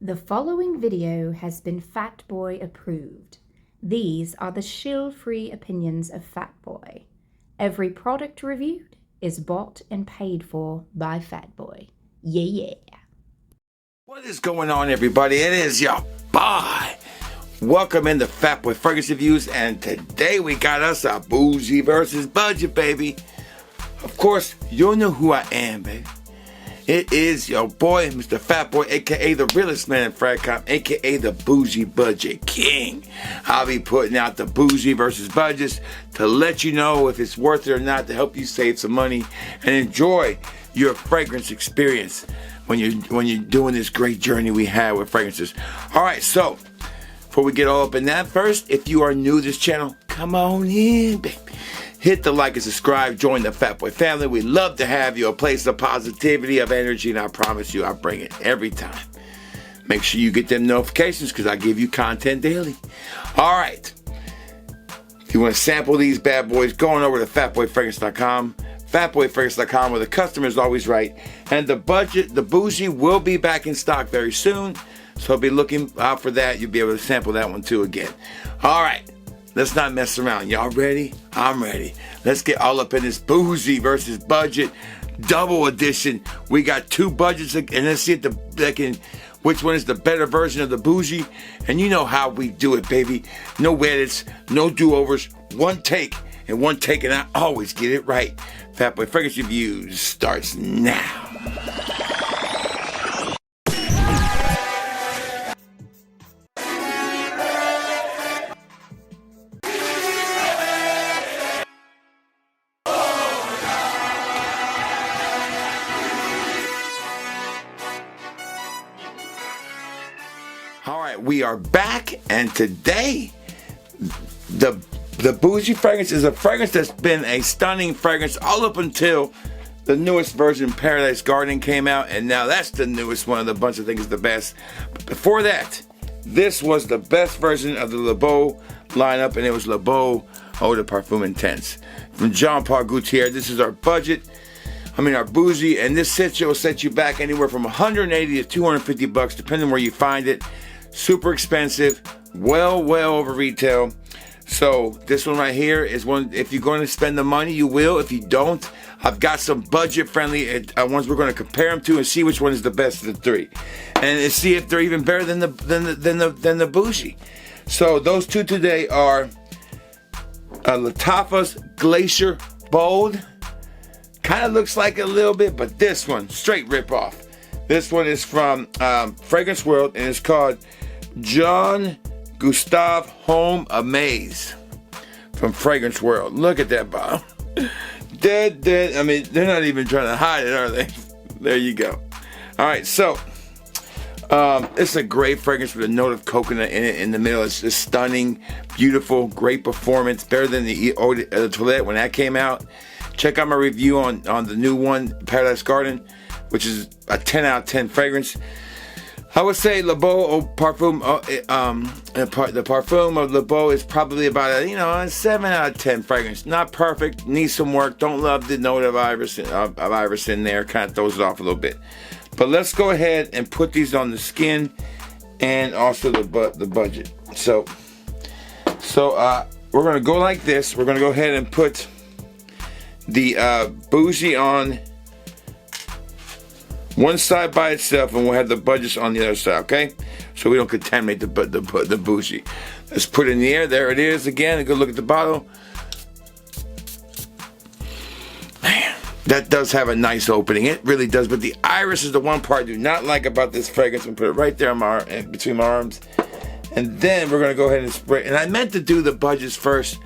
The following video has been Fatboy approved. These are the shill-free opinions of Fatboy. Every product reviewed is bought and paid for by Fatboy. Yeah. What is going on, everybody? It is your boy. Welcome into Fatboy Fergus Reviews, and today we got us a bougie versus budget, baby. Of course, you know who I am, baby. It is your boy, Mr. Fatboy, aka the realest man in Fragcom, aka the Bougie Budget King. I'll be putting out the bougie versus budgets to let you know if it's worth it or not, to help you save some money and enjoy your fragrance experience when you're doing this great journey we have with fragrances. All right, so before we get all up in that, first, if you are new to this channel, come on in, baby. Hit the like and subscribe. Join the Fatboy family. We love to have you. A place of positivity, of energy, and I promise you, I bring it every time. Make sure you get them notifications because I give you content daily. All right. If you want to sample these bad boys, go on over to fatboyfragrance.com. Fatboyfragrance.com, where the customer is always right. And the bougie will be back in stock very soon. So be looking out for that. You'll be able to sample that one too again. All right. Let's not mess around. Y'all ready? I'm ready. Let's get all up in this bougie versus budget double edition. We got two budgets, and let's see which one is the better version of the bougie. And you know how we do it, baby. No edits, no do-overs, one take, and I always get it right. Fatboy Fergus Reviews starts now. All right, we are back, and today the bougie fragrance is a fragrance that's been a stunning fragrance all up until the newest version, Paradise Garden, came out, and now that's the newest one of the bunch. I think is the best. But before that, this was the best version of the Beau lineup, and it was Beau Eau de Parfum Intense from Jean-Paul Gaultier. This is our budget. Our bougie, and this will set you back anywhere from $180 to $250, depending on where you find it. Super expensive, well over retail. So this one right here is one, if you're going to spend the money, you will. If you don't, I've got some budget-friendly ones we're going to compare them to and see which one is the best of the three, and see if they're even better than the bougie. So those two today are Lattafa's Glacier Bold. Kind of looks like it a little bit, but this one, straight rip-off. This one is from Fragrance World, and it's called Jean Gustave Homme Amaze from Fragrance World. Look at that bottle. Dead. They're not even trying to hide it, are they? There you go. All right, so it's a great fragrance with a note of coconut in it in the middle. It's just stunning, beautiful, great performance. Better than the Eau de Toilette when that came out. Check out my review on the new one, Paradise Garden, which is a 10 out of 10 fragrance. I would say Le Beau Eau Parfum, the Parfum of Le Beau is probably about a 7 out of 10 fragrance. Not perfect, needs some work. Don't love the note of iris in there. Kind of throws it off a little bit. But let's go ahead and put these on the skin and also the budget. So we're gonna go like this. We're gonna go ahead and put the bougie on one side by itself, and we'll have the budgets on the other side, okay? So we don't contaminate the bougie. Let's put it in the air. There it is again. A good look at the bottle. Man, that does have a nice opening. It really does. But the iris is the one part I do not like about this fragrance. I'm gonna put it right there in between my arms, and then we're gonna go ahead and spray. And I meant to do the budgets first.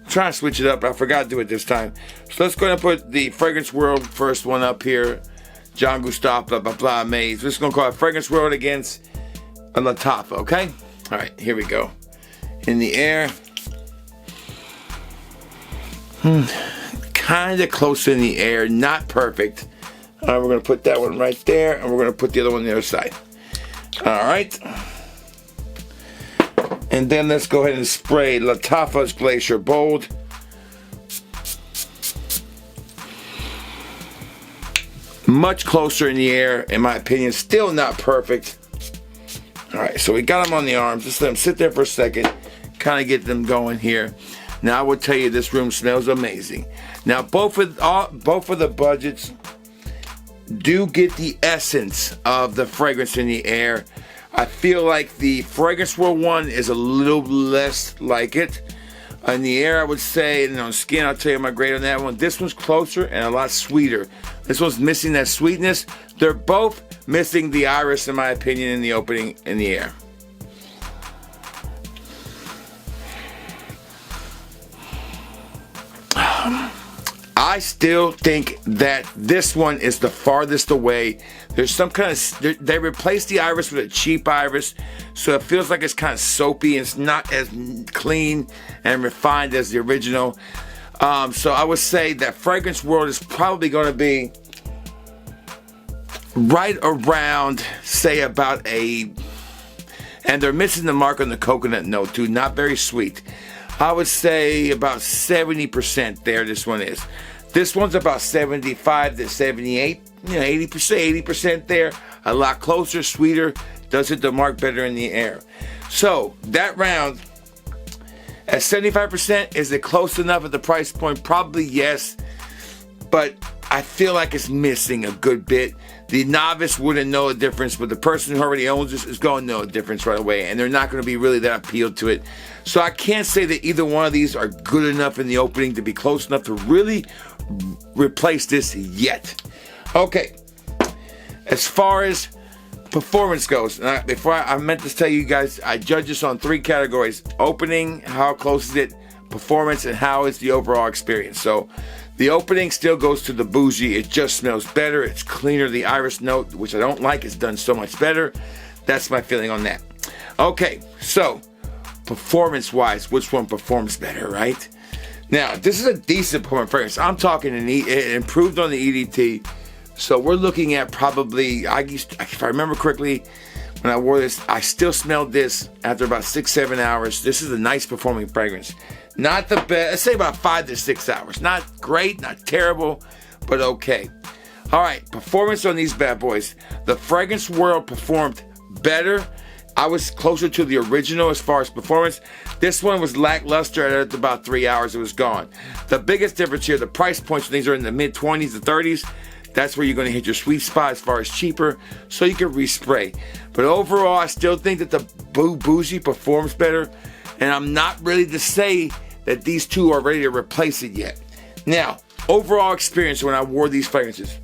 Trying to switch it up, but I forgot to do it this time. So let's go ahead and put the Fragrance World first one up here. Jean Gustave, blah, blah, blah, Amaze. We're just going to call it Fragrance World against a Lattafa, okay? All right, here we go. In the air. Kind of close in the air, not perfect. All right, we're going to put that one right there, and we're going to put the other one on the other side. All right. And then let's go ahead and spray Lattafa's Glacier Bold. Much closer in the air, in my opinion. Still not perfect. All right, so we got them on the arms. Just let them sit there for a second, kind of get them going here. Now I will tell you, this room smells amazing. Now both of the budgets do get the essence of the fragrance in the air. I feel like the Fragrance World one is a little less like it. In the air, I would say, and on skin, I'll tell you my grade on that one. This one's closer and a lot sweeter. This one's missing that sweetness. They're both missing the iris, in my opinion, in the opening in the air. I still think that this one is the farthest away. There's some kind of, they replaced the iris with a cheap iris, so it feels like it's kind of soapy. It's not as clean and refined as the original. So I would say that Fragrance World is probably going to be right around, say, about a, and they're missing the mark on the coconut note too, not very sweet. I would say about 70% there, this one is. This one's about 75 to 78, 80% there. A lot closer, sweeter, does hit the mark better in the air. So that round at 75%, is it close enough at the price point? Probably yes, but I feel like it's missing a good bit. The novice wouldn't know a difference, but the person who already owns this is going to know a difference right away, and they're not going to be really that appealed to it. So I can't say that either one of these are good enough in the opening to be close enough to really replace this yet. Okay, as far as performance goes, before I meant to tell you guys, I judge this on 3 categories: opening, how close is it, performance, and how is the overall experience. So the opening still goes to the Bougie. It just smells better. It's cleaner. The iris note, which I don't like, is done so much better. That's my feeling on that. Okay, so performance-wise, which one performs better, right? Now, this is a decent performance fragrance. I'm talking it improved on the EDT. So we're looking at probably, if I remember correctly, when I wore this, I still smelled this after about 6-7 hours. This is a nice performing fragrance. Not the best, let's say about 5 to 6 hours. Not great, not terrible, but okay. All right, performance on these bad boys. The Fragrance World performed better. I was closer to the original as far as performance. This one was lackluster. At about 3 hours, it was gone. The biggest difference here, the price points, these are in the mid-20s to 30s. That's where you're going to hit your sweet spot as far as cheaper, so you can respray. But overall, I still think that the Bougie performs better, and I'm not ready to say that these two are ready to replace it yet. Now, overall experience when I wore these fragrances.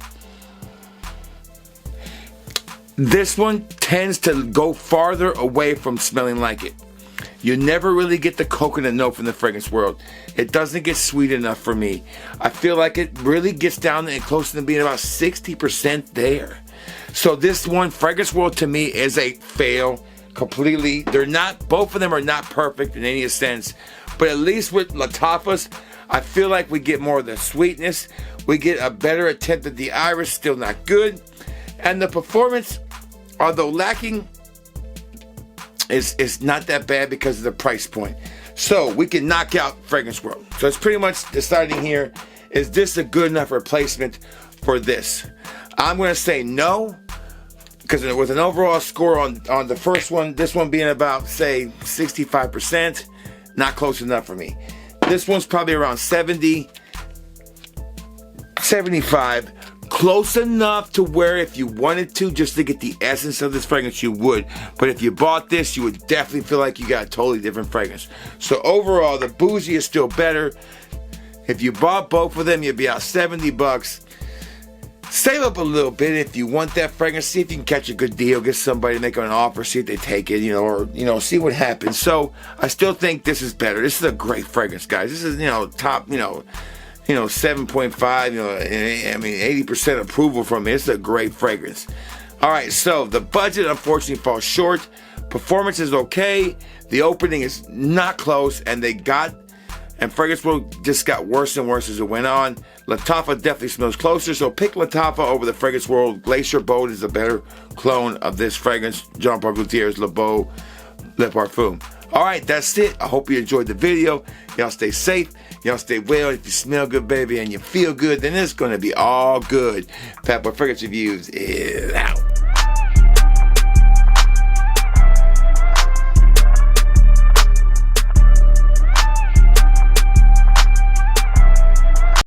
This one tends to go farther away from smelling like it. You never really get the coconut note from the Fragrance World. It doesn't get sweet enough for me. I feel like it really gets down and close to being about 60% there. So this one, Fragrance World, to me is a fail completely. They're not, both of them are not perfect in any sense, but at least with Lattafas, I feel like we get more of the sweetness. We get a better attempt at the iris, still not good. And the performance, although lacking, is not that bad because of the price point. So we can knock out Fragrance World. So it's pretty much deciding here, is this a good enough replacement for this? I'm going to say no, because with an overall score on the first one, this one being about, say, 65%, not close enough for me. This one's probably around 70, 75, close enough to where if you wanted to, just to get the essence of this fragrance, you would. But if you bought this, you would definitely feel like you got a totally different fragrance. So overall, the Bougie is still better. If you bought both of them, you'd be out $70. Save up a little bit if you want that fragrance. See if you can catch a good deal. Get somebody to make an offer. See if they take it, or see what happens. So I still think this is better. This is a great fragrance, guys. This is, top, 7.5, I mean, 80% approval from me. It's a great fragrance. All right, so the budget unfortunately falls short. Performance is okay. The opening is not close, and Fragrance World just got worse and worse as it went on. Lattafa definitely smells closer, so pick Lattafa over the Fragrance World. Glacier Beau is a better clone of this fragrance. Jean-Paul Gaultier's Le Beau, Le Parfum. All right, that's it. I hope you enjoyed the video. Y'all stay safe. Y'all stay well. If you smell good, baby, and you feel good, then it's going to be all good. Fat Boy Fragrance Reviews is out.